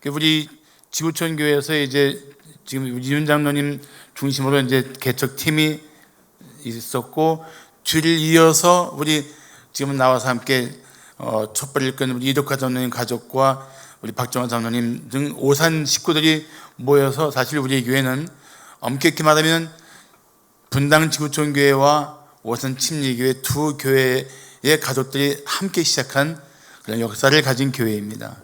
우리 지구촌 교회에서 이제 지금 이윤 장로님 중심으로 이제 개척팀이 있었고, 뒤를 이어서 우리 지금 나와서 함께 촛불을 끄는 우리 이덕화 장로님 가족과 우리 박정환 장로님 등 오산 식구들이 모여서, 사실 우리 교회는 엄격히 말하면 분당 지구촌 교회와 오산 침례교회 두 교회의 가족들이 함께 시작한 그런 역사를 가진 교회입니다.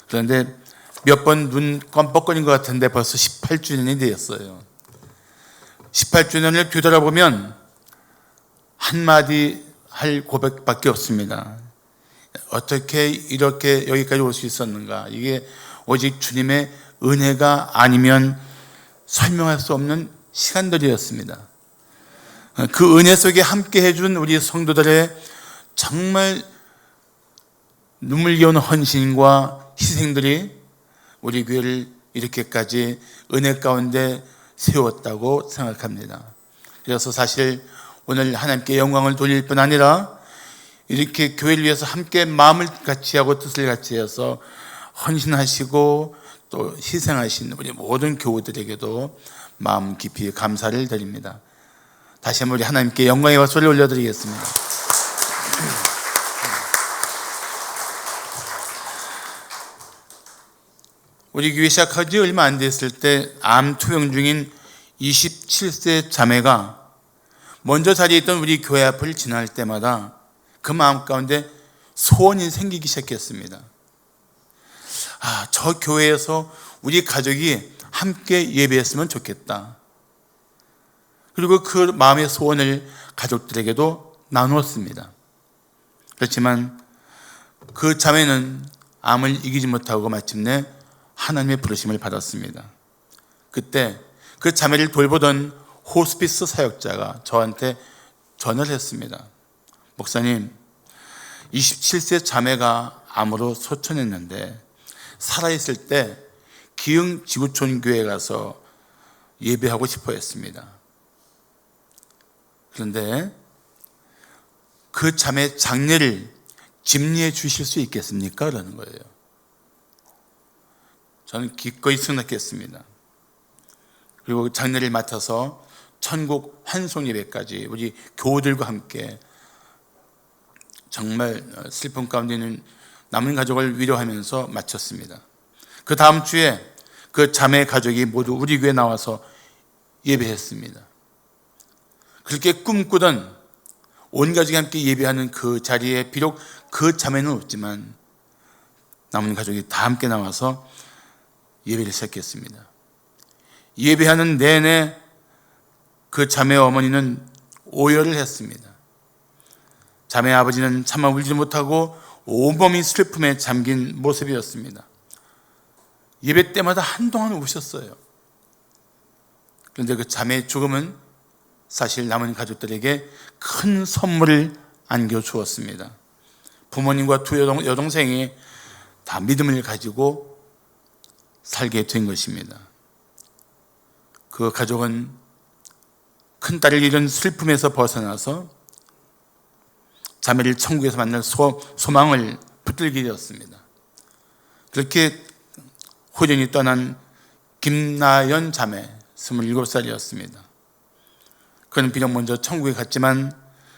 그런데 몇 번 눈 껌뻑거린 것 같은데 벌써 18주년이 되었어요. 18주년을 뒤돌아보면 한마디 할 고백밖에 없습니다. 어떻게 이렇게 여기까지 올 수 있었는가? 이게 오직 주님의 은혜가 아니면 설명할 수 없는 시간들이었습니다. 그 은혜 속에 함께 해준 우리 성도들의 정말 눈물겨운 헌신과 희생들이 우리 교회를 이렇게까지 은혜 가운데 세웠다고 생각합니다. 그래서 사실 오늘 하나님께 영광을 돌릴 뿐 아니라 이렇게 교회를 위해서 함께 마음을 같이 하고 뜻을 같이 해서 헌신하시고 또 희생하신 우리 모든 교우들에게도 마음 깊이 감사를 드립니다. 다시 한번 우리 하나님께 영광의 박수를 올려드리겠습니다. 우리 교회 시작한 지 얼마 안 됐을 때 암 투병 중인 27세 자매가 먼저 자리에 있던 우리 교회 앞을 지날 때마다 그 마음 가운데 소원이 생기기 시작했습니다. 저 교회에서 우리 가족이 함께 예배했으면 좋겠다. 그리고 그 마음의 소원을 가족들에게도 나누었습니다. 그렇지만 그 자매는 암을 이기지 못하고 마침내 하나님의 부르심을 받았습니다. 그때 그 자매를 돌보던 호스피스 사역자가 저한테 전화를 했습니다. 목사님, 27세 자매가 암으로 소천했는데 살아있을 때 기흥 지구촌 교회에 가서 예배하고 싶어 했습니다. 그런데 그 자매 장례를 집리해 주실 수 있겠습니까? 라는 거예요. 저는 기꺼이 승낙했습니다. 그리고 장례를 맡아서 천국 환송 예배까지 우리 교우들과 함께 정말 슬픔 가운데 있는 남은 가족을 위로하면서 마쳤습니다. 그 다음 주에 그 자매 가족이 모두 우리 교회에 나와서 예배했습니다. 그렇게 꿈꾸던 온 가족이 함께 예배하는 그 자리에 비록 그 자매는 없지만 남은 가족이 다 함께 나와서 예배를 시작했습니다. 예배하는 내내 그 자매 어머니는 오열을 했습니다. 자매 아버지는 차마 울지 못하고 온몸이 슬픔에 잠긴 모습이었습니다. 예배 때마다 한동안 우셨어요. 그런데 그 자매의 죽음은 사실 남은 가족들에게 큰 선물을 안겨주었습니다. 부모님과 두 여동생이 다 믿음을 가지고 살게 된 것입니다. 그 가족은 큰딸을 잃은 슬픔에서 벗어나서 자매를 천국에서 만날 소망을 붙들게 되었습니다. 그렇게 호련히 떠난 김나연 자매 27살이었습니다. 그는 비록 먼저 천국에 갔지만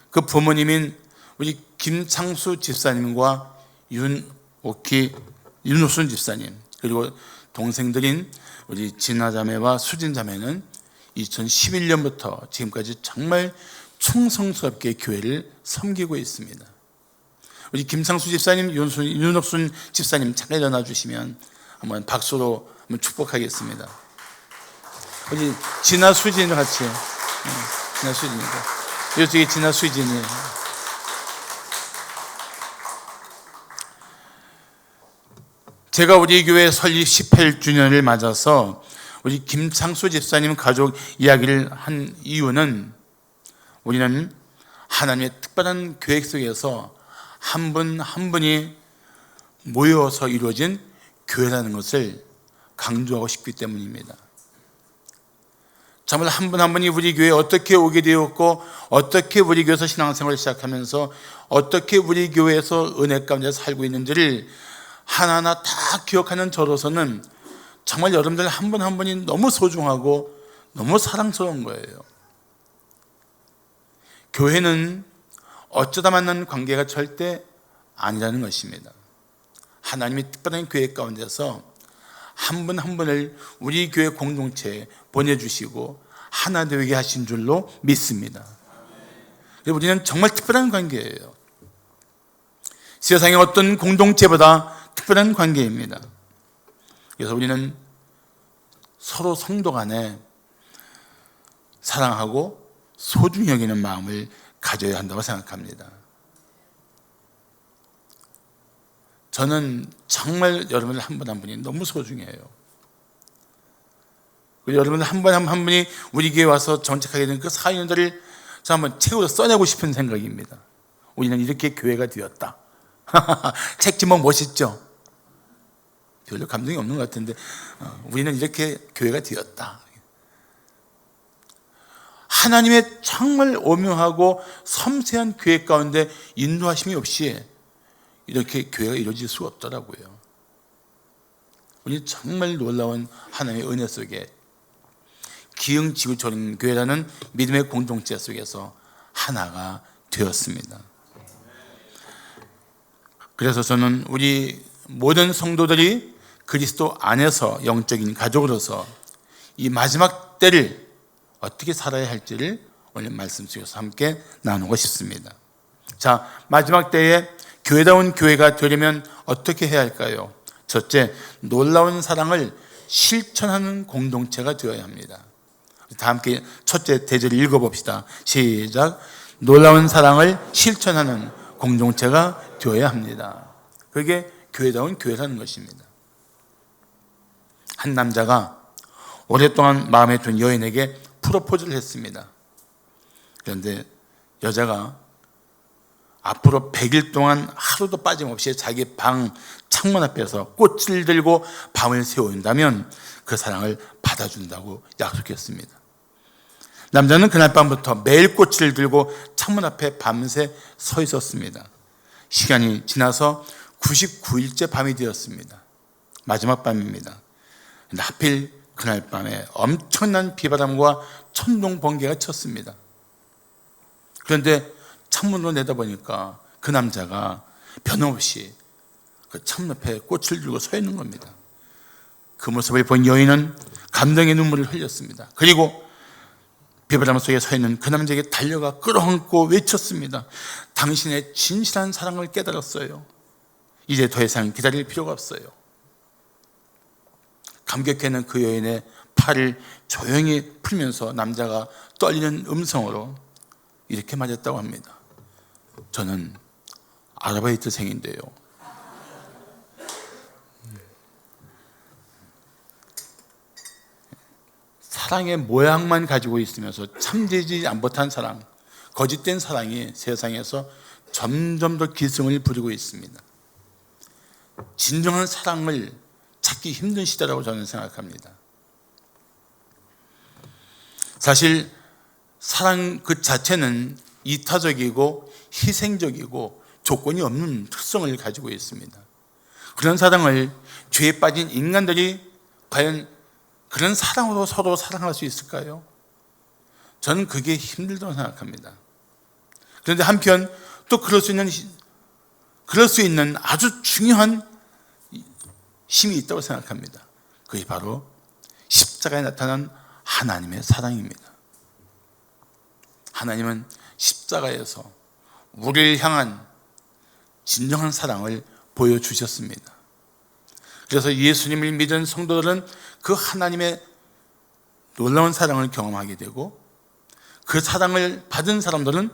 그 부모님인 우리 김창수 집사님과 윤옥순 집사님, 그리고 동생들인 우리 진아 자매와 수진 자매는 2011년부터 지금까지 정말 충성스럽게 교회를 섬기고 있습니다. 우리 김창수 집사님, 윤옥순 집사님 잠깐 일어나 주시면 한번 박수로 한번 축복하겠습니다. 우리 진아 수진을 같이, 진아 수진입니다. 이쪽에 진아 수진이. 제가 우리 교회 설립 18주년을 맞아서 우리 김창수 집사님 가족 이야기를 한 이유는, 우리는 하나님의 특별한 계획 속에서 한 분 한 분이 모여서 이루어진 교회라는 것을 강조하고 싶기 때문입니다. 정말 한 분 한 분이 우리 교회에 어떻게 오게 되었고, 어떻게 우리 교회에서 신앙생활을 시작하면서 어떻게 우리 교회에서 은혜 가운데 살고 있는지를 하나하나 다 기억하는 저로서는 정말 여러분들 한 분 한 분이 너무 소중하고 너무 사랑스러운 거예요. 교회는 어쩌다 만난 관계가 절대 아니라는 것입니다. 하나님이 특별한 교회 가운데서 한 분 한 분을 우리 교회 공동체에 보내주시고 하나 되게 하신 줄로 믿습니다. 우리는 정말 특별한 관계예요. 세상의 어떤 공동체보다 특별한 관계입니다. 그래서 우리는 서로 성도 간에 사랑하고 소중히 여기는 마음을 가져야 한다고 생각합니다. 저는 정말 여러분들 한 분 한 분이 너무 소중해요. 여러분들 한 분 한 분이 우리 교회에 와서 정착하게 된 그 사연들을 저 한번 책으로 써내고 싶은 생각입니다. 우리는 이렇게 교회가 되었다. 책 제목 멋있죠? 별로 감동이 없는 것 같은데 우리는 이렇게 교회가 되었다. 하나님의 정말 오묘하고 섬세한 계획 가운데 인도하심이 없이 이렇게 교회가 이루어질 수가 없더라고요. 우리 정말 놀라운 하나님의 은혜 속에 기흥지구촌 교회라는 믿음의 공동체 속에서 하나가 되었습니다. 그래서 저는 우리 모든 성도들이 그리스도 안에서 영적인 가족으로서 이 마지막 때를 어떻게 살아야 할지를 오늘 말씀 속에서 함께 나누고 싶습니다. 자, 마지막 때에 교회다운 교회가 되려면 어떻게 해야 할까요? 첫째, 놀라운 사랑을 실천하는 공동체가 되어야 합니다. 다 함께 첫째 대절을 읽어봅시다. 시작. 놀라운 사랑을 실천하는 공동체가 되어야 합니다. 그게 교회다운 교회라는 것입니다. 한 남자가 오랫동안 마음에 든 여인에게 프로포즈를 했습니다. 그런데 여자가 앞으로 100일 동안 하루도 빠짐없이 자기 방 창문 앞에서 꽃을 들고 밤을 새운다면 그 사랑을 받아준다고 약속했습니다. 남자는 그날 밤부터 매일 꽃을 들고 창문 앞에 밤새 서 있었습니다. 시간이 지나서 99일째 밤이 되었습니다. 마지막 밤입니다. 근데 하필 그날 밤에 엄청난 비바람과 천둥 번개가 쳤습니다. 그런데 창문으로 내다보니까 그 남자가 변함없이 그 창문 앞에 꽃을 들고 서 있는 겁니다. 그 모습을 본 여인은 감동의 눈물을 흘렸습니다. 그리고 비바람 속에 서 있는 그 남자에게 달려가 끌어안고 외쳤습니다. 당신의 진실한 사랑을 깨달았어요. 이제 더 이상 기다릴 필요가 없어요. 감격해는 그 여인의 팔을 조용히 풀면서 남자가 떨리는 음성으로 이렇게 말했다고 합니다. 저는 아르바이트생인데요. 사랑의 모양만 가지고 있으면서 참되지 못한 사랑, 거짓된 사랑이 세상에서 점점 더 기승을 부리고 있습니다. 진정한 사랑을 찾기 힘든 시대라고 저는 생각합니다. 사실 사랑 그 자체는 이타적이고 희생적이고 조건이 없는 특성을 가지고 있습니다. 그런 사랑을 죄에 빠진 인간들이 과연 그런 사랑으로 서로 사랑할 수 있을까요? 저는 그게 힘들다고 생각합니다. 그런데 한편 또 그럴 수 있는 아주 중요한 힘이 있다고 생각합니다. 그게 바로 십자가에 나타난 하나님의 사랑입니다. 하나님은 십자가에서 우리를 향한 진정한 사랑을 보여주셨습니다. 그래서 예수님을 믿은 성도들은 그 하나님의 놀라운 사랑을 경험하게 되고 그 사랑을 받은 사람들은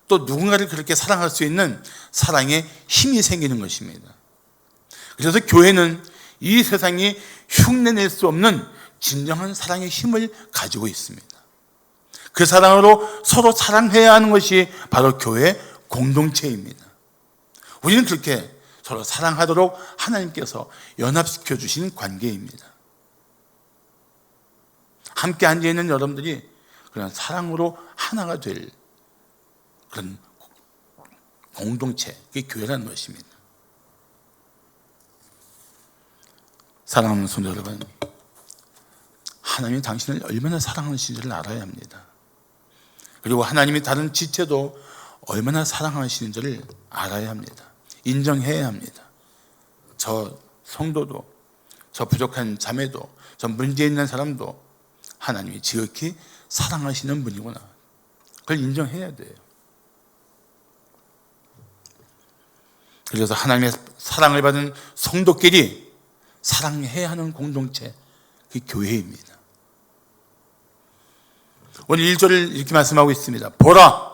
또 누군가를 그렇게 사랑할 수 있는 사랑의 힘이 생기는 것입니다. 그래서 교회는 이 세상이 흉내낼 수 없는 진정한 사랑의 힘을 가지고 있습니다. 그 사랑으로 서로 사랑해야 하는 것이 바로 교회 공동체입니다. 우리는 그렇게 서로 사랑하도록 하나님께서 연합시켜 주신 관계입니다. 함께 앉아있는 여러분들이 그런 사랑으로 하나가 될 그런 공동체, 그게 교회라는 것입니다. 사랑하는 성도 여러분, 하나님이 당신을 얼마나 사랑하시는지를 알아야 합니다. 그리고 하나님이 다른 지체도 얼마나 사랑하시는지를 알아야 합니다. 인정해야 합니다. 저 성도도, 저 부족한 자매도, 저 문제 있는 사람도 하나님이 지극히 사랑하시는 분이구나. 그걸 인정해야 돼요. 그래서 하나님의 사랑을 받은 성도끼리 사랑해야 하는 공동체, 그게 교회입니다. 오늘 1절을 이렇게 말씀하고 있습니다. 보라,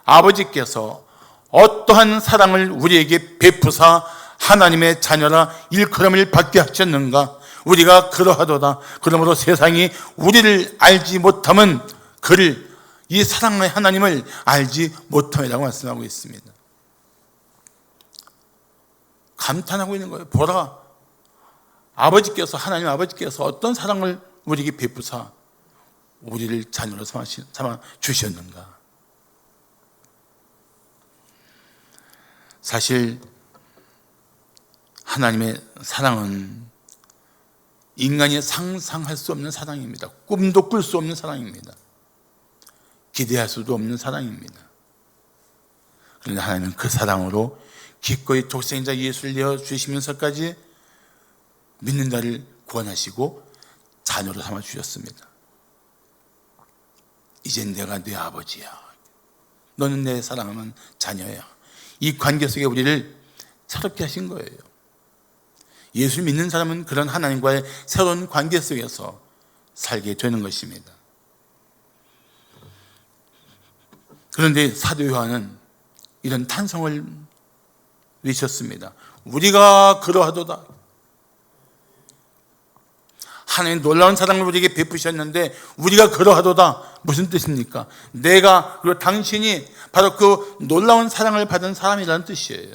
아버지께서 어떠한 사랑을 우리에게 베푸사 하나님의 자녀라 일컬음을 받게 하셨는가. 우리가 그러하도다. 그러므로 세상이 우리를 알지 못함은 그를, 이 사랑의 하나님을 알지 못함이라고 말씀하고 있습니다. 감탄하고 있는 거예요. 보라, 아버지께서, 하나님 아버지께서 어떤 사랑을 우리에게 베푸사 우리를 자녀로 삼아 주셨는가. 사실 하나님의 사랑은 인간이 상상할 수 없는 사랑입니다. 꿈도 꿀 수 없는 사랑입니다. 기대할 수도 없는 사랑입니다. 그런데 하나님은 그 사랑으로 기꺼이 독생자 예수를 내어주시면서까지 믿는 자를 구원하시고 자녀로 삼아주셨습니다. 이젠 내가 네 아버지야. 너는 내 사랑하는 자녀야. 이 관계 속에 우리를 새롭게 하신 거예요. 예수를 믿는 사람은 그런 하나님과의 새로운 관계 속에서 살게 되는 것입니다. 그런데 사도 요한은 이런 탄성을 외쳤습니다. 우리가 그러하도다. 하나님 놀라운 사랑을 우리에게 베푸셨는데 우리가 그러하도다. 무슨 뜻입니까? 내가, 그리고 당신이 바로 그 놀라운 사랑을 받은 사람이라는 뜻이에요.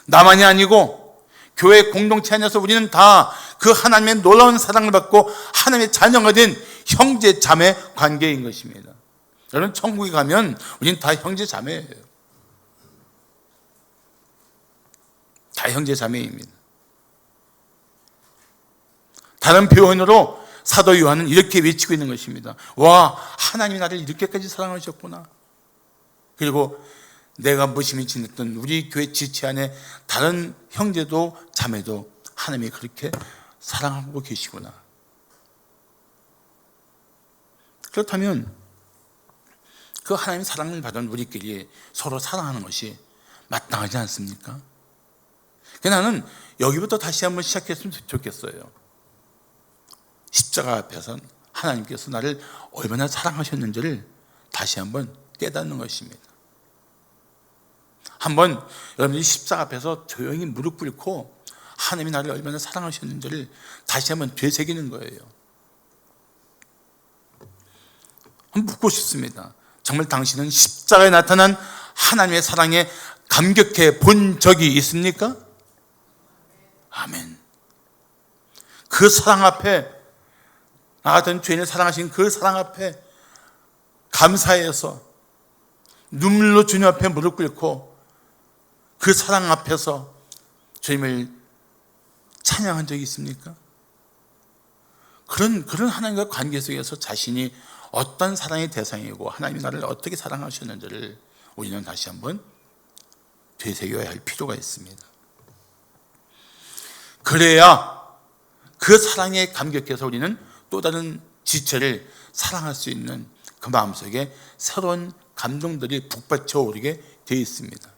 나만이 아니고 교회 공동체 안에서 우리는 다 그 하나님의 놀라운 사랑을 받고 하나님의 자녀가 된 형제 자매 관계인 것입니다. 여러분, 천국에 가면 우리는 다 형제 자매예요. 다 형제 자매입니다. 다른 표현으로 사도 요한은 이렇게 외치고 있는 것입니다. 와, 하나님이 나를 이렇게까지 사랑하셨구나. 그리고 내가 무심히 지냈던 우리 교회 지체 안에 다른 형제도 자매도 하나님이 그렇게 사랑하고 계시구나. 그렇다면 그 하나님의 사랑을 받은 우리끼리 서로 사랑하는 것이 마땅하지 않습니까? 나는 여기부터 다시 한번 시작했으면 좋겠어요. 십자가 앞에서 하나님께서 나를 얼마나 사랑하셨는지를 다시 한번 깨닫는 것입니다. 한번 여러분들이 십자가 앞에서 조용히 무릎 꿇고 하나님이 나를 얼마나 사랑하셨는지를 다시 한번 되새기는 거예요. 한번 묻고 싶습니다. 정말 당신은 십자가에 나타난 하나님의 사랑에 감격해 본 적이 있습니까? 아멘. 그 사랑 앞에, 나 같은 죄인을 사랑하신 그 사랑 앞에 감사해서 눈물로 주님 앞에 무릎 꿇고 그 사랑 앞에서 주님을 찬양한 적이 있습니까? 그런 하나님과 관계 속에서 자신이 어떤 사랑의 대상이고 하나님이 나를 어떻게 사랑하셨는지를 우리는 다시 한번 되새겨야 할 필요가 있습니다. 그래야 그 사랑에 감격해서 우리는 또 다른 지체를 사랑할 수 있는 그 마음속에 새로운 감동들이 북받쳐 오르게 되어 있습니다.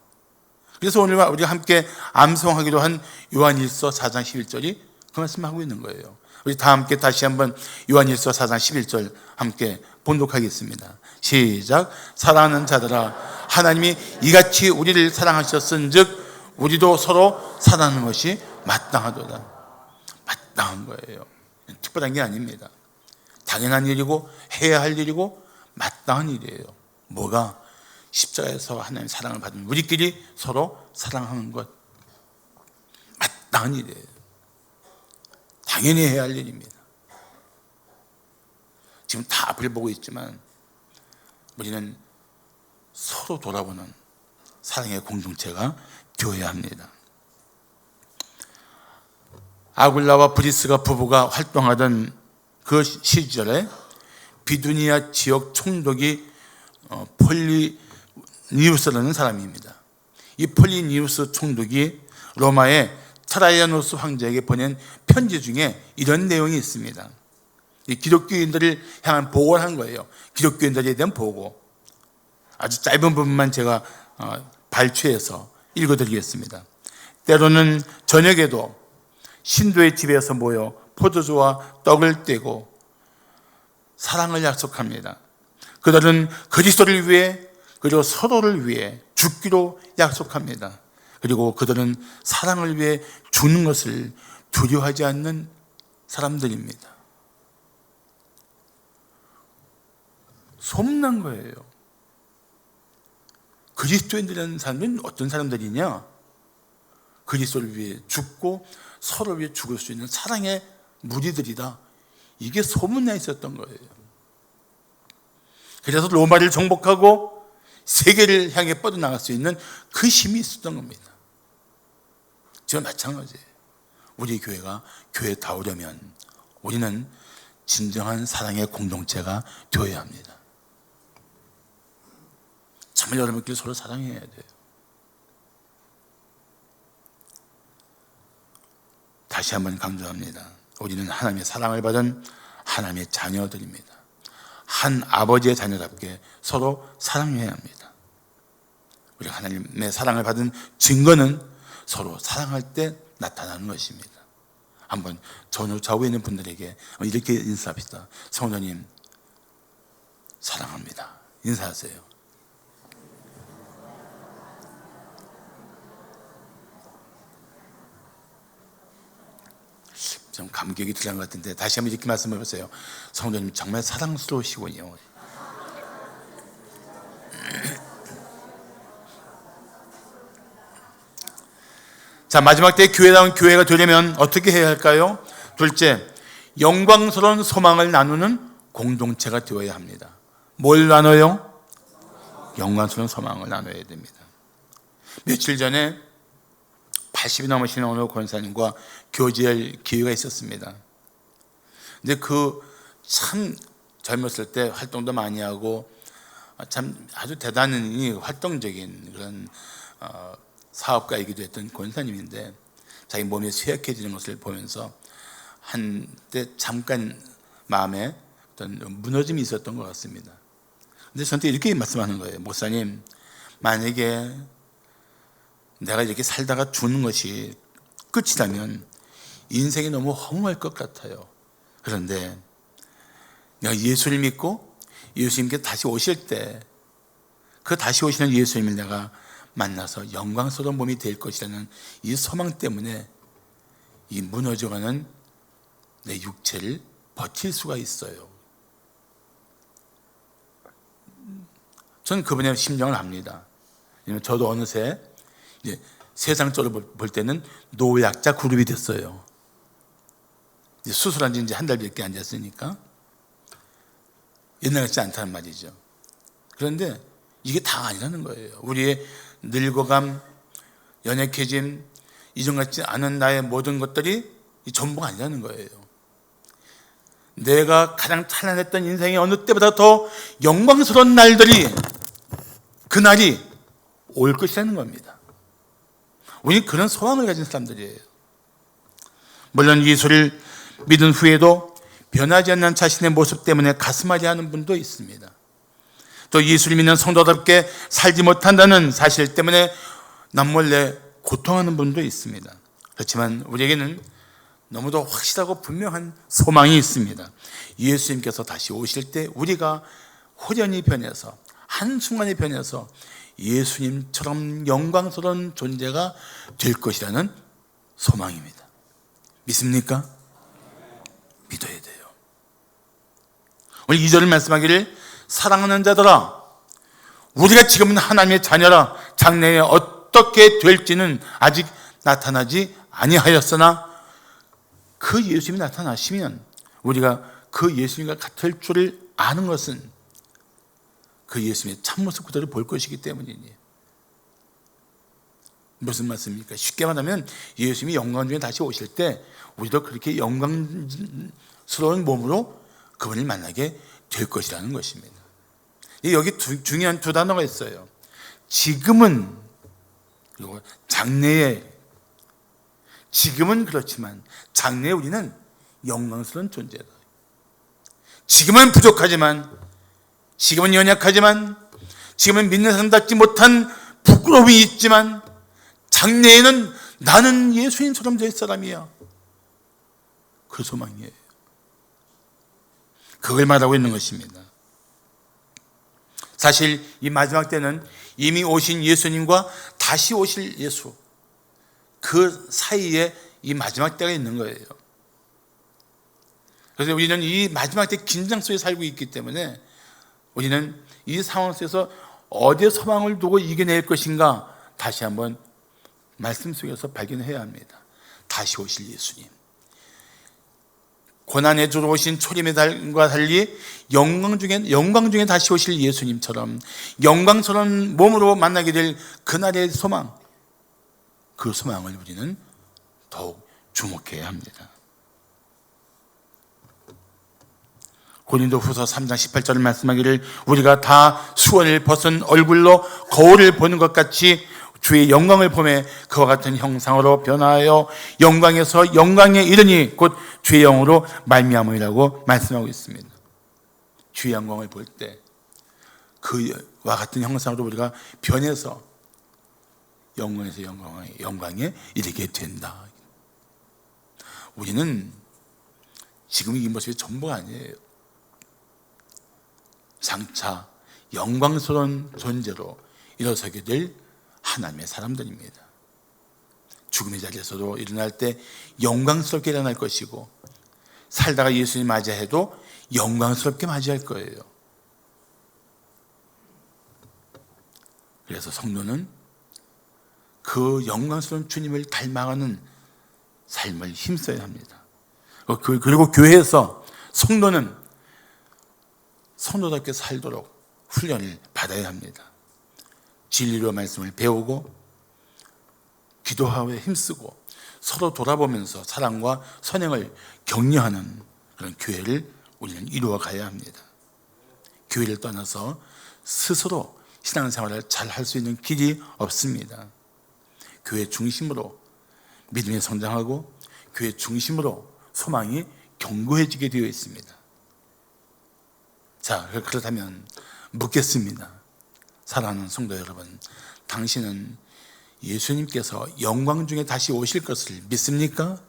그래서 오늘 우리가 함께 암송하기로 한 요한일서 4장 11절이 그 말씀하고 있는 거예요. 우리 다 함께 다시 한번 요한일서 4장 11절 함께 본독하겠습니다. 시작. 사랑하는 자들아, 하나님이 이같이 우리를 사랑하셨은즉 우리도 서로 사랑하는 것이 마땅하도다. 마땅한 거예요. 특별한 게 아닙니다. 당연한 일이고 해야 할 일이고 마땅한 일이에요. 뭐가? 십자가에서 하나님의 사랑을 받은 우리끼리 서로 사랑하는 것, 마땅한 일이에요. 당연히 해야 할 일입니다. 지금 다 앞을 보고 있지만 우리는 서로 돌아보는 사랑의 공동체가 되어야 합니다. 아굴라와 브리스가 부부가 활동하던 그 시절에 비두니아 지역 총독이 폴리니우스라는 사람입니다. 이 폴리니우스 총독이 로마의 트라이아누스 황제에게 보낸 편지 중에 이런 내용이 있습니다. 이 기독교인들을 향한 보고를 한 거예요. 기독교인들에 대한 보고. 아주 짧은 부분만 제가 발췌해서 읽어드리겠습니다. 때로는 저녁에도 신도의 집에서 모여 포도주와 떡을 떼고 사랑을 약속합니다. 그들은 그리스도를 위해 그리고 서로를 위해 죽기로 약속합니다. 그리고 그들은 사랑을 위해 죽는 것을 두려워하지 않는 사람들입니다. 소문난 거예요. 그리스도인들이라는 사람은 어떤 사람들이냐? 그리스도를 위해 죽고 서로를 위해 죽을 수 있는 사랑의 무리들이다. 이게 소문나 있었던 거예요. 그래서 로마를 정복하고 세계를 향해 뻗어나갈 수 있는 그 힘이 있었던 겁니다. 지금 마찬가지예요. 우리 교회가 교회다우려면 우리는 진정한 사랑의 공동체가 되어야 합니다. 정말 여러분끼리 서로 사랑해야 돼요. 다시 한번 강조합니다. 우리는 하나님의 사랑을 받은 하나님의 자녀들입니다. 한 아버지의 자녀답게 서로 사랑해야 합니다. 우리가 하나님의 사랑을 받은 증거는 서로 사랑할 때 나타나는 것입니다. 한번 좌우에 있는 분들에게 이렇게 인사합시다. 성도님 사랑합니다. 인사하세요. 좀 감격이 들어간 것 같은데 다시 한번 이렇게 말씀해 보세요. 성도님 정말 사랑스러우시군요. 자, 마지막 때 교회다운 교회가 되려면 어떻게 해야 할까요? 둘째, 영광스러운 소망을 나누는 공동체가 되어야 합니다. 뭘 나눠요? 영광스러운 소망을 나눠야 됩니다. 며칠 전에 80이 넘으신 어느 권사님과 교제할 기회가 있었습니다. 근데 참 젊었을 때 활동도 많이 하고 참 아주 대단히 활동적인 그런 사업가이기도 했던 권사님인데 자기 몸이 쇠약해지는 것을 보면서 한때 잠깐 마음에 어떤 무너짐이 있었던 것 같습니다. 근데 저한테 이렇게 말씀하는 거예요. 목사님, 만약에 내가 이렇게 살다가 죽는 것이 끝이라면 인생이 너무 허무할 것 같아요. 그런데 내가 예수를 믿고 예수님께 다시 오실 때 그 다시 오시는 예수님을 내가 만나서 영광스러운 몸이 될 것이라는 이 소망 때문에 이 무너져가는 내 육체를 버틸 수가 있어요. 저는 그분의 심정을 압니다. 왜냐하면 저도 어느새 이제 세상적으로 볼 때는 노약자 그룹이 됐어요. 이제 수술한 지 이제 한 달밖에 안 됐으니까 옛날 같지 않다는 말이죠. 그런데 이게 다 아니라는 거예요. 우리의 늙어감, 연약해짐, 이전 같지 않은 나의 모든 것들이 전부가 아니라는 거예요. 내가 가장 찬란했던 인생의 어느 때보다 더 영광스러운 날들이, 그날이 올 것이라는 겁니다. 우리는 그런 소망을 가진 사람들이에요. 물론 예수를 믿은 후에도 변하지 않는 자신의 모습 때문에 가슴앓이 하는 분도 있습니다. 또 예수를 믿는 성도답게 살지 못한다는 사실 때문에 남몰래 고통하는 분도 있습니다. 그렇지만 우리에게는 너무도 확실하고 분명한 소망이 있습니다. 예수님께서 다시 오실 때 우리가 호련히 변해서, 한순간에 변해서 예수님처럼 영광스러운 존재가 될 것이라는 소망입니다. 믿습니까? 믿어야 돼요. 오늘 2절을 말씀하기를 사랑하는 자들아, 우리가 지금은 하나님의 자녀라. 장래에 어떻게 될지는 아직 나타나지 아니하였으나 그 예수님이 나타나시면 우리가 그 예수님과 같을 줄을 아는 것은 그 예수님의 참모습 그대로 볼 것이기 때문이니 무슨 말씀입니까? 쉽게 말하면 예수님이 영광 중에 다시 오실 때 우리도 그렇게 영광스러운 몸으로 그분을 만나게 될 것이라는 것입니다. 여기 중요한 두 단어가 있어요. 지금은, 그리고 장래에. 지금은 그렇지만 장래에 우리는 영광스러운 존재다. 지금은 부족하지만, 지금은 연약하지만, 지금은 믿는 사람답지 못한 부끄러움이 있지만, 장래에는 나는 예수님처럼 될 사람이야. 그 소망이에요. 그걸 말하고 있는 것입니다. 사실 이 마지막 때는 이미 오신 예수님과 다시 오실 예수, 그 사이에 이 마지막 때가 있는 거예요. 그래서 우리는 이 마지막 때 긴장 속에 살고 있기 때문에 우리는 이 상황 속에서 어디에 소망을 두고 이겨낼 것인가 다시 한번 말씀 속에서 발견해야 합니다. 다시 오실 예수님, 고난의 주로 오신 초림의 달과 달리 영광 중에 다시 오실 예수님처럼 영광스러운 몸으로 만나게 될 그날의 소망, 그 소망을 우리는 더욱 주목해야 합니다. 고린도후서 3장 18절을 말씀하기를 우리가 다 수원을 벗은 얼굴로 거울을 보는 것 같이 주의 영광을 보매 그와 같은 형상으로 변화하여 영광에서 영광에 이르니 곧 주의 영으로 말미암으리라고 말씀하고 있습니다. 주의 영광을 볼 때 그와 같은 형상으로 우리가 변해서 영광에서 영광에 이르게 된다. 우리는 지금 이 모습이 전부가 아니에요. 장차 영광스러운 존재로 일어서게 될 하나님의 사람들입니다. 죽음의 자리에서도 일어날 때 영광스럽게 일어날 것이고, 살다가 예수님 맞이해도 영광스럽게 맞이할 거예요. 그래서 성도는 그 영광스러운 주님을 닮아가는 삶을 힘써야 합니다. 그리고 교회에서 성도는 성도답게 살도록 훈련을 받아야 합니다. 진리로 말씀을 배우고 기도하며 힘쓰고 서로 돌아보면서 사랑과 선행을 격려하는 그런 교회를 우리는 이루어 가야 합니다. 교회를 떠나서 스스로 신앙생활을 잘 할 수 있는 길이 없습니다. 교회 중심으로 믿음이 성장하고 교회 중심으로 소망이 견고해지게 되어 있습니다. 자, 그렇다면 묻겠습니다. 사랑하는 성도 여러분, 당신은 예수님께서 영광 중에 다시 오실 것을 믿습니까?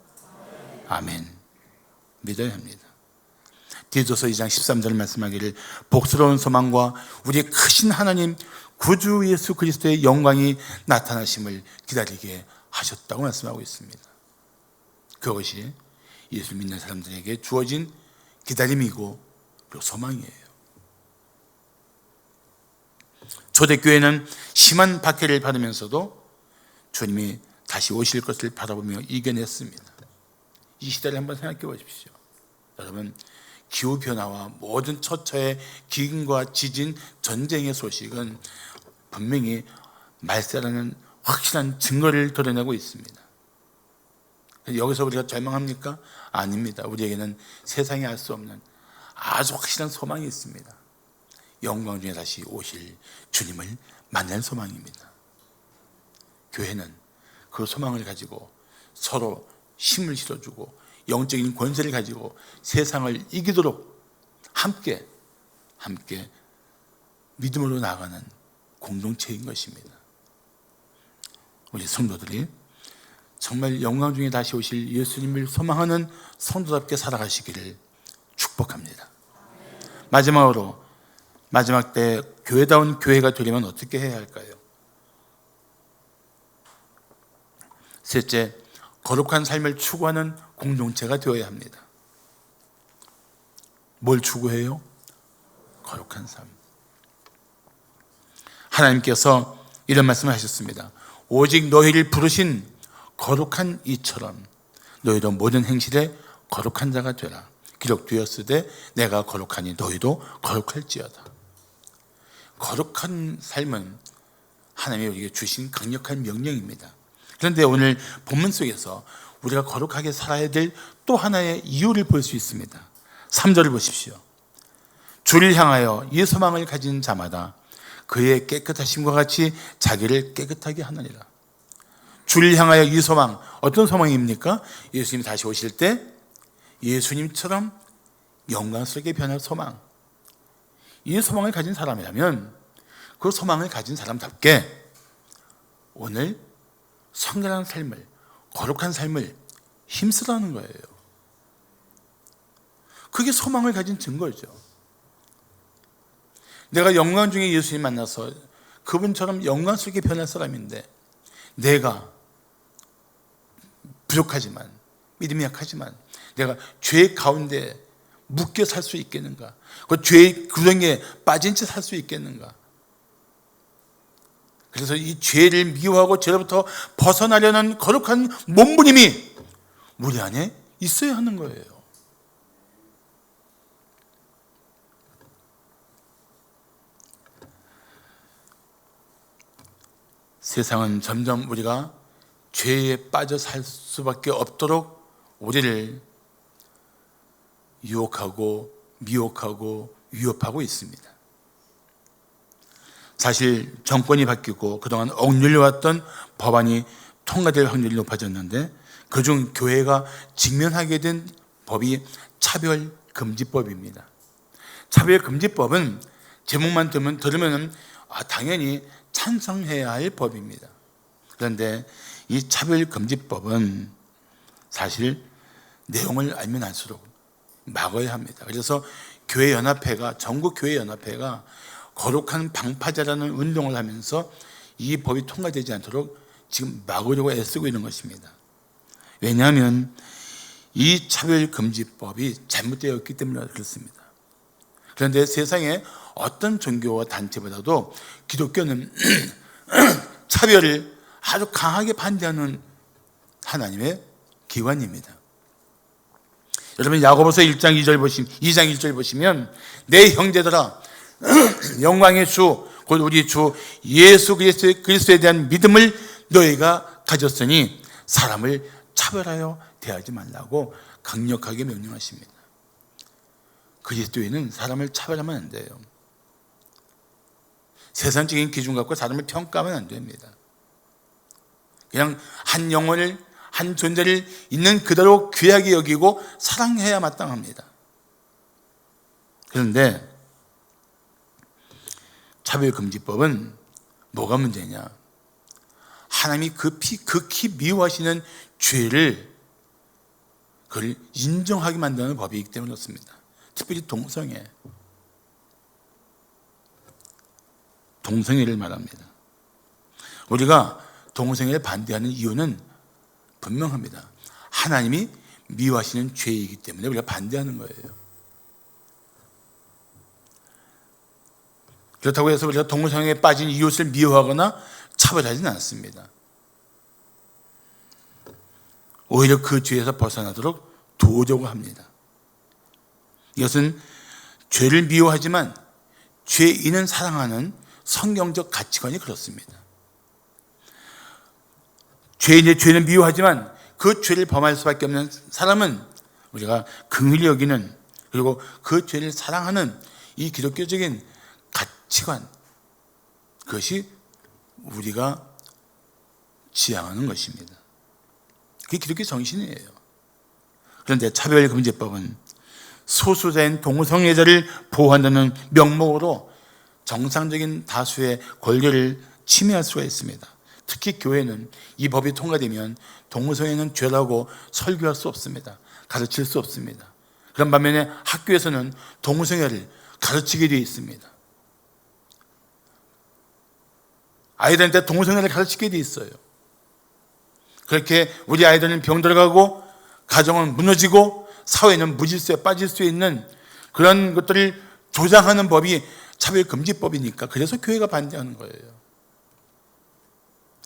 아멘. 믿어야 합니다. 디도서 2장 13절 말씀하기를 복스러운 소망과 우리의 크신 하나님 구주 예수 그리스도의 영광이 나타나심을 기다리게 하셨다고 말씀하고 있습니다. 그것이 예수 믿는 사람들에게 주어진 기다림이고 그리고 소망이에요. 초대교회는 심한 박해를 받으면서도 주님이 다시 오실 것을 바라보며 이겨냈습니다. 이 시대를 한번 생각해 보십시오. 여러분, 기후변화와 모든 처처의 기근과 지진, 전쟁의 소식은 분명히 말세라는 확실한 증거를 드러내고 있습니다. 여기서 우리가 절망합니까? 아닙니다. 우리에게는 세상이 알 수 없는 아주 확실한 소망이 있습니다. 영광 중에 다시 오실 주님을 만날 소망입니다. 교회는 그 소망을 가지고 서로 힘을 실어주고 영적인 권세를 가지고 세상을 이기도록 함께 믿음으로 나아가는 공동체인 것입니다. 우리 성도들이 정말 영광 중에 다시 오실 예수님을 소망하는 성도답게 살아가시기를 축복합니다. 마지막으로 마지막 때 교회다운 교회가 되려면 어떻게 해야 할까요? 셋째, 거룩한 삶을 추구하는 공동체가 되어야 합니다. 뭘 추구해요? 거룩한 삶. 하나님께서 이런 말씀을 하셨습니다. 오직 너희를 부르신 거룩한 이처럼 너희도 모든 행실에 거룩한 자가 되라. 기록되었으되 내가 거룩하니 너희도 거룩할지어다. 거룩한 삶은 하나님이 우리에게 주신 강력한 명령입니다. 그런데 오늘 본문 속에서 우리가 거룩하게 살아야 될 또 하나의 이유를 볼 수 있습니다. 3절을 보십시오. 주를 향하여 이 소망을 가진 자마다 그의 깨끗하심과 같이 자기를 깨끗하게 하느니라. 주를 향하여 이 소망, 어떤 소망입니까? 예수님이 다시 오실 때 예수님처럼 영광스럽게 변할 소망. 이 소망을 가진 사람이라면 그 소망을 가진 사람답게 오늘 성결한 삶을, 거룩한 삶을 힘쓰라는 거예요. 그게 소망을 가진 증거죠. 내가 영광 중에 예수님 만나서 그분처럼 영광스럽게 변할 사람인데 내가 부족하지만, 믿음이 약하지만 내가 죄 가운데 묶여 살 수 있겠는가? 그 죄의 구덩이에 빠진 채 살 수 있겠는가? 그래서 이 죄를 미워하고 죄로부터 벗어나려는 거룩한 몸부림이 우리 안에 있어야 하는 거예요. 세상은 점점 우리가 죄에 빠져 살 수밖에 없도록 우리를 유혹하고 미혹하고 위협하고 있습니다. 사실 정권이 바뀌고 그동안 억눌려왔던 법안이 통과될 확률이 높아졌는데 그중 교회가 직면하게 된 법이 차별금지법입니다. 차별금지법은 제목만 들으면 당연히 찬성해야 할 법입니다. 그런데 이 차별금지법은 사실 내용을 알면 알수록 막아야 합니다. 그래서 교회연합회가, 전국교회연합회가 거룩한 방파제라는 운동을 하면서 이 법이 통과되지 않도록 지금 막으려고 애쓰고 있는 것입니다. 왜냐하면 이 차별금지법이 잘못되었기 때문에 그렇습니다. 그런데 세상에 어떤 종교와 단체보다도 기독교는 차별을 아주 강하게 반대하는 하나님의 기관입니다. 여러분 야고보서 2장 1절 보시면 내 형제들아 영광의 주 곧 우리 주 예수 그리스도에 대한 믿음을 너희가 가졌으니 사람을 차별하여 대하지 말라고 강력하게 명령하십니다. 그리스도인은 사람을 차별하면 안 돼요. 세상적인 기준 갖고 사람을 평가하면 안 됩니다. 그냥 한 영혼을, 한 존재를 있는 그대로 귀하게 여기고 사랑해야 마땅합니다. 그런데 차별금지법은 뭐가 문제냐? 하나님이 극히 미워하시는 죄를 그걸 인정하게 만드는 법이기 때문에 그렇습니다. 특별히 동성애를 말합니다. 우리가 동성애를 반대하는 이유는 분명합니다. 하나님이 미워하시는 죄이기 때문에 우리가 반대하는 거예요. 그렇다고 해서 우리가 동성애에 빠진 이웃을 미워하거나 차별하지는 않습니다. 오히려 그 죄에서 벗어나도록 도우려고 합니다. 이것은 죄를 미워하지만 죄인은 사랑하는 성경적 가치관이 그렇습니다. 죄는 미워하지만 그 죄를 범할 수밖에 없는 사람은 우리가 긍휼히 여기는, 그리고 그 죄를 사랑하는 이 기독교적인 가치관, 그것이 우리가 지향하는 것입니다. 그게 기독교 정신이에요. 그런데 차별금지법은 소수자인 동성애자를 보호한다는 명목으로 정상적인 다수의 권리를 침해할 수가 있습니다. 특히 교회는 이 법이 통과되면 동성애는 죄라고 설교할 수 없습니다. 가르칠 수 없습니다. 그런 반면에 학교에서는 동성애를 가르치게 되어 있습니다. 아이들한테 동성애를 가르치게 되어 있어요. 그렇게 우리 아이들은 병들어가고 가정은 무너지고 사회는 무질서에 빠질 수 있는 그런 것들을 조장하는 법이 차별금지법이니까 그래서 교회가 반대하는 거예요.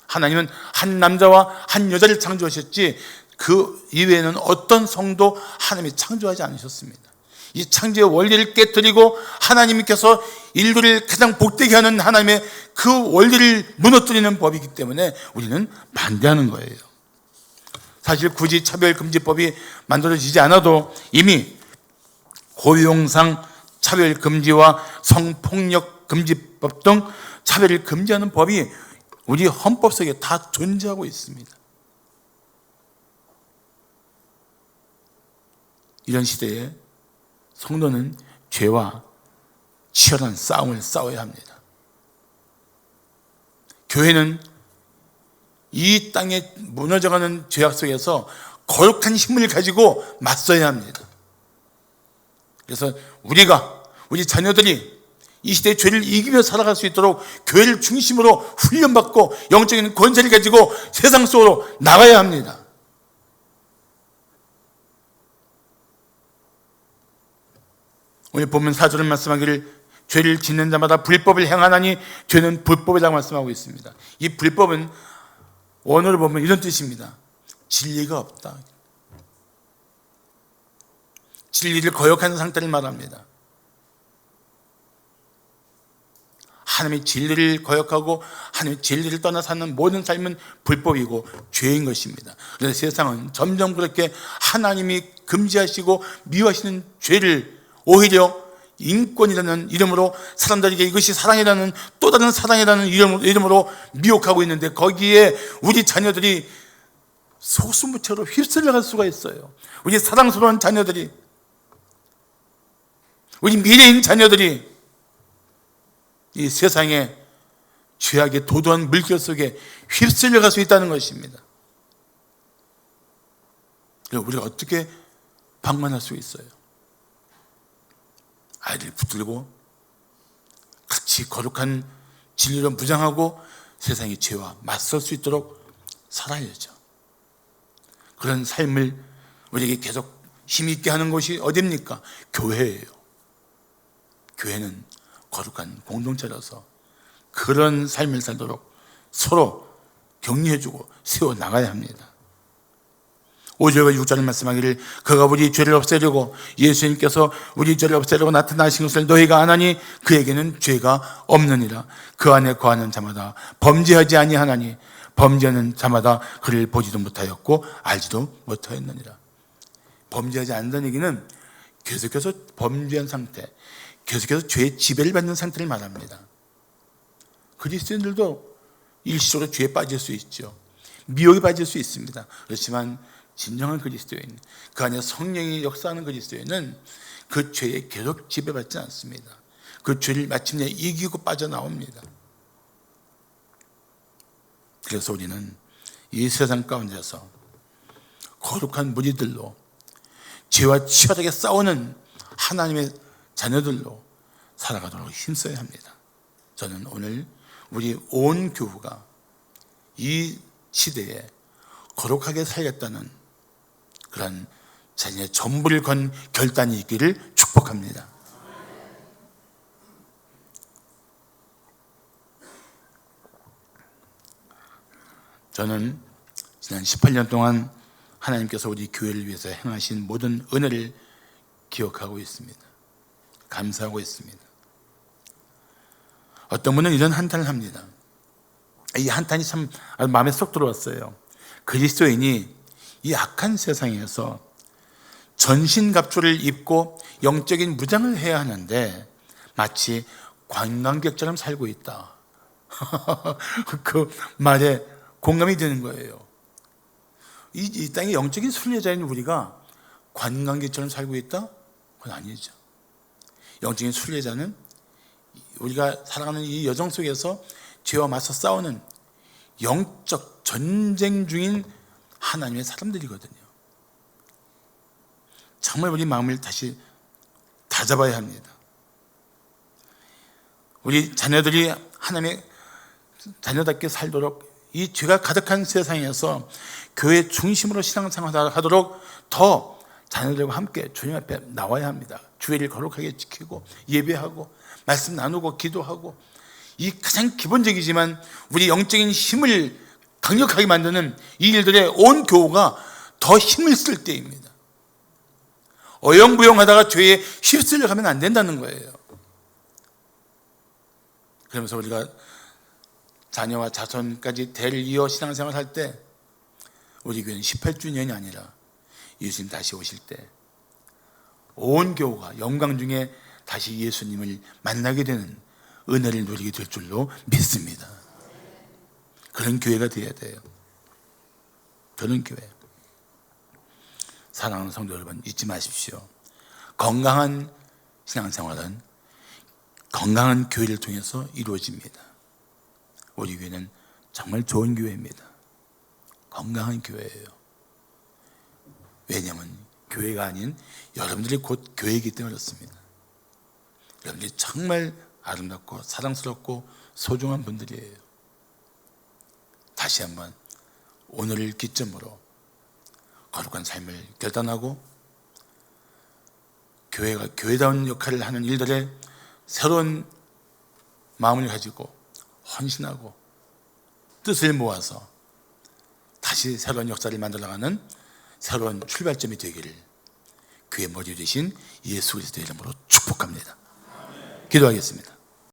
하나님은 한 남자와 한 여자를 창조하셨지 그 이외에는 어떤 성도 하나님이 창조하지 않으셨습니다. 이 창조의 원리를 깨뜨리고 하나님께서 인류를 가장 복되게 하는 하나님의 그 원리를 무너뜨리는 법이기 때문에 우리는 반대하는 거예요. 사실 굳이 차별금지법이 만들어지지 않아도 이미 고용상 차별금지와 성폭력금지법 등 차별을 금지하는 법이 우리 헌법 속에 다 존재하고 있습니다. 이런 시대에 성도는 죄와 치열한 싸움을 싸워야 합니다. 교회는 이 땅에 무너져가는 죄악 속에서 거룩한 힘을 가지고 맞서야 합니다. 그래서 우리 자녀들이 이 시대의 죄를 이기며 살아갈 수 있도록 교회를 중심으로 훈련받고 영적인 권세를 가지고 세상 속으로 나가야 합니다. 오늘 보면 4절은 말씀하기를 죄를 짓는 자마다 불법을 행하나니 죄는 불법이라고 말씀하고 있습니다. 이 불법은 원어로 보면 이런 뜻입니다. 진리가 없다. 진리를 거역하는 상태를 말합니다. 하나님의 진리를 거역하고 하나님의 진리를 떠나 사는 모든 삶은 불법이고 죄인 것입니다. 그래서 세상은 점점 그렇게 하나님이 금지하시고 미워하시는 죄를 오히려 인권이라는 이름으로 사람들에게 이것이 사랑이라는 또 다른 사랑이라는 이름으로 미혹하고 있는데 거기에 우리 자녀들이 속수무책으로 휩쓸려 갈 수가 있어요. 우리 사랑스러운 자녀들이, 우리 미래인 자녀들이 이 세상의 죄악의 도도한 물결 속에 휩쓸려 갈 수 있다는 것입니다. 우리가 어떻게 방만할 수 있어요? 아이들 붙들고 같이 거룩한 진리로 무장하고 세상의 죄와 맞설 수 있도록 살아야죠. 그런 삶을 우리에게 계속 힘있게 하는 곳이 어디입니까? 교회예요. 교회는 거룩한 공동체라서 그런 삶을 살도록 서로 격려해주고 세워나가야 합니다. 5절과 6절을 말씀하기를 그가 우리 죄를 없애려고 예수님께서 우리 죄를 없애려고 나타나신 것을 너희가 아나니 그에게는 죄가 없느니라. 그 안에 거하는 자마다 범죄하지 아니하나니 범죄하는 자마다 그를 보지도 못하였고 알지도 못하였느니라. 범죄하지 않는다는 얘기는 계속해서 범죄한 상태, 계속해서 죄의 지배를 받는 상태를 말합니다. 그리스도인들도 일시적으로 죄에 빠질 수 있죠. 미혹에 빠질 수 있습니다. 그렇지만 진정한 그리스도인, 그 안에 성령이 역사하는 그리스도인은 그 죄에 계속 지배받지 않습니다. 그 죄를 마침내 이기고 빠져나옵니다. 그래서 우리는 이 세상 가운데서 거룩한 무리들로 죄와 치열하게 싸우는 하나님의 자녀들로 살아가도록 힘써야 합니다. 저는 오늘 우리 온 교우가 이 시대에 거룩하게 살겠다는 그런 자신의 전부를 건 결단이 있기를 축복합니다. 저는 지난 18년 동안 하나님께서 우리 교회를 위해서 행하신 모든 은혜를 기억하고 있습니다. 감사하고 있습니다. 어떤 분은 이런 한탄을 합니다. 이 한탄이 참 마음에 쏙 들어왔어요. 그리스도인이 이 악한 세상에서 전신갑주를 입고 영적인 무장을 해야 하는데 마치 관광객처럼 살고 있다. 그 말에 공감이 되는 거예요. 이 땅의 영적인 순례자인 우리가 관광객처럼 살고 있다? 그건 아니죠. 영적인 순례자는 우리가 살아가는 이 여정 속에서 죄와 맞서 싸우는 영적 전쟁 중인 하나님의 사람들이거든요. 정말 우리 마음을 다시 다잡아야 합니다. 우리 자녀들이 하나님의 자녀답게 살도록 이 죄가 가득한 세상에서 교회 중심으로 신앙생활을 하도록 더 자녀들과 함께 주님 앞에 나와야 합니다. 주의를 거룩하게 지키고 예배하고 말씀 나누고 기도하고 이 가장 기본적이지만 우리 영적인 힘을 강력하게 만드는 이 일들에 온 교우가 더 힘을 쓸 때입니다. 어영부영하다가 죄에 휩쓸려 가면 안 된다는 거예요. 그러면서 우리가 자녀와 자손까지 대를 이어 신앙생활 할 때 우리 교회는 18주년이 아니라 예수님 다시 오실 때 온 교우가 영광 중에 다시 예수님을 만나게 되는 은혜를 누리게 될 줄로 믿습니다. 그런 교회가 되어야 돼요. 그런 교회. 사랑하는 성도 여러분, 잊지 마십시오. 건강한 신앙생활은 건강한 교회를 통해서 이루어집니다. 우리 교회는 정말 좋은 교회입니다. 건강한 교회예요. 왜냐하면 교회가 아닌 여러분들이 곧 교회이기 때문에 그렇습니다. 여러분들이 정말 아름답고 사랑스럽고 소중한 분들이에요. 다시 한번 오늘을 기점으로 거룩한 삶을 결단하고 교회가 교회다운 역할을 하는 일들에 새로운 마음을 가지고 헌신하고 뜻을 모아서 다시 새로운 역사를 만들어가는 새로운 출발점이 되기를 그의 머리 되신 예수 그리스도의 이름으로 축복합니다. 기도하겠습니다.